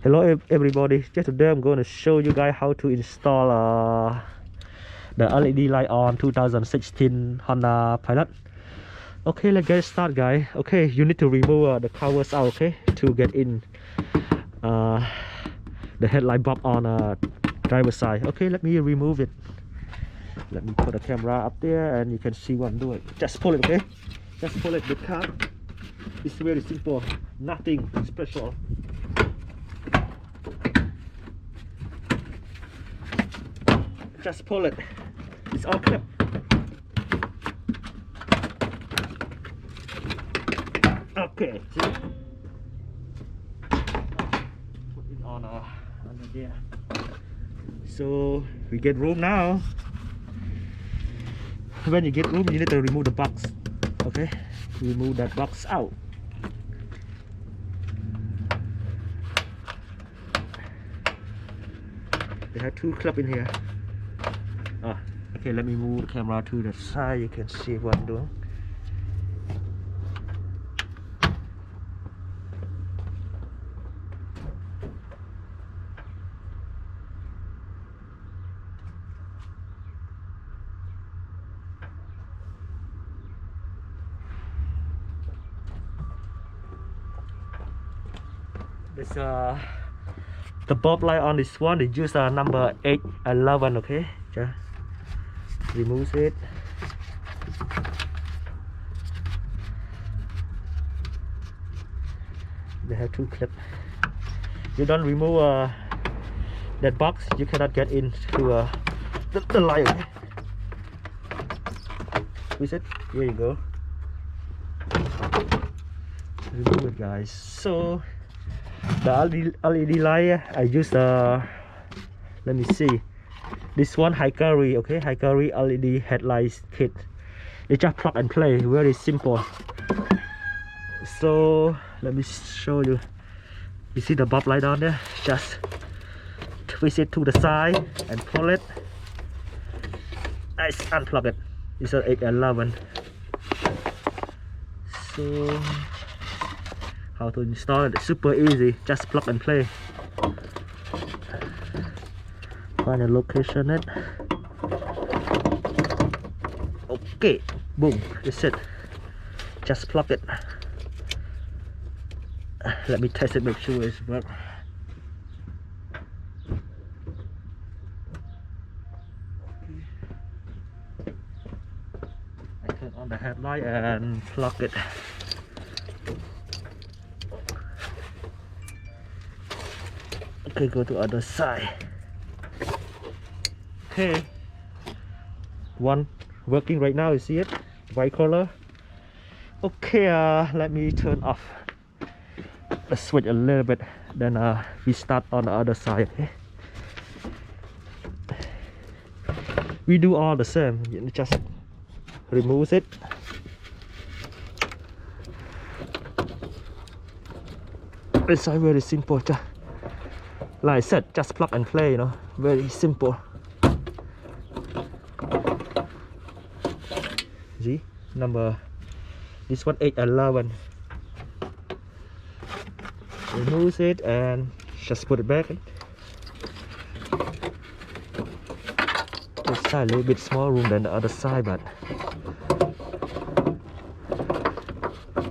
Hello everybody, just today I'm going to show you guys how to install the LED light on 2016 Honda Pilot. Okay, let's get started guys. Okay, you need to remove the covers out, okay, to get in the headlight bulb on driver's side. Okay, let me remove it. Let me put the camera up there and you can see what I'm doing. Just pull it, okay, just pull it with card. It's very simple, nothing special. Just pull it. It's all clipped. Okay, see? Put it on under there. So we get room now. When you get room, you need to remove the box. Okay, remove that box out. They have two clips in here. Okay, let me move the camera to the side. You can see what I'm doing. This the bulb light on this one. They use number 811. Okay, just remove it. They have two clips. You don't remove that box, you cannot get into the light. Okay? Twist it. Here you go. Remove it, guys. So the LED light I use let me see, this one Hikari, okay, Hikari LED headlight kit. They just plug and play, very simple. So let me show you. You see the bulb light down there? Just twist it to the side and pull it. Nice, unplug it. It's an 811. So how to install it? It's super easy, just plug and play. Find a location it. Okay, boom, that's it. Just plug it. Let me test it, make sure it's work. I turn on the headlight and plug it. Okay, go to other side. Okay, one working right now. You see it, white color. Okay, let me turn off. Let's switch a little bit, then we start on the other side. Okay? We do all the same. You just remove it. It's very simple. Just like I said, just plug and play. You know, very simple. See, number this one 811. Remove it and just put it back. This side a little bit small room than the other side, but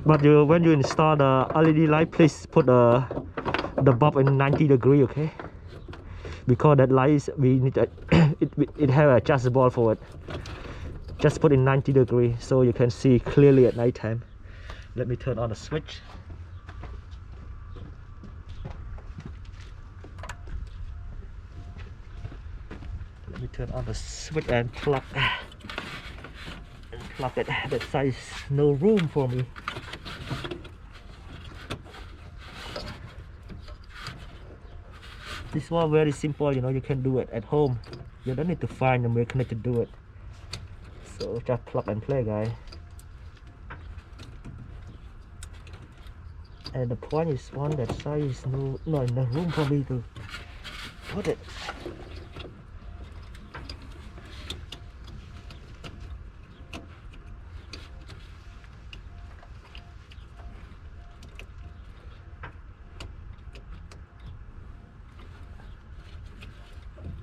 when you install the LED light, please put the bulb in 90 degree, okay? Because that light is, we need it have a adjustable for it. Just put in 90 degree so you can see clearly at night time. Let me turn on the switch. Let me turn on the switch and plug it. That side is no room for me. This one very simple, you know, you can do it at home. You don't need to find a mechanic to do it. So just plug and play, guys. And the point is one that side is no room for me to put it.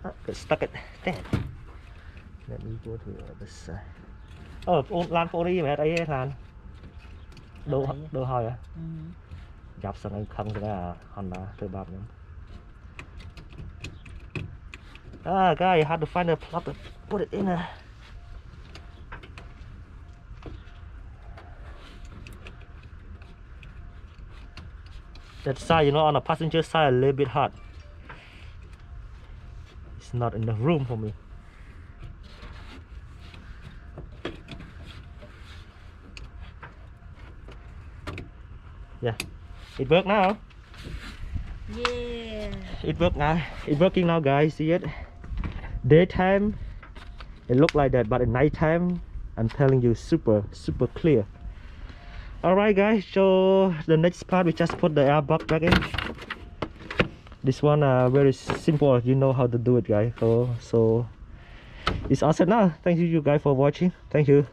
Get stuck it. Damn. Let me go to the other side. Lan phố đi mẹ ấy Lan. Đồ hỏi à? Dạp sang anh không cái là Honda từ bạc nữa. Guy, you had to find a plug to put it in there. That side, you know, on the passenger side, a little bit hot. It's not enough room for me. Yeah, it worked now. Yeah. It worked now. It's working now, guys. See it? Daytime, it looked like that, but at nighttime, I'm telling you, super clear. Alright guys, so the next part we just put the air box back in. This one very simple, you know how to do it guys. So it's awesome now. Thank you guys for watching. Thank you.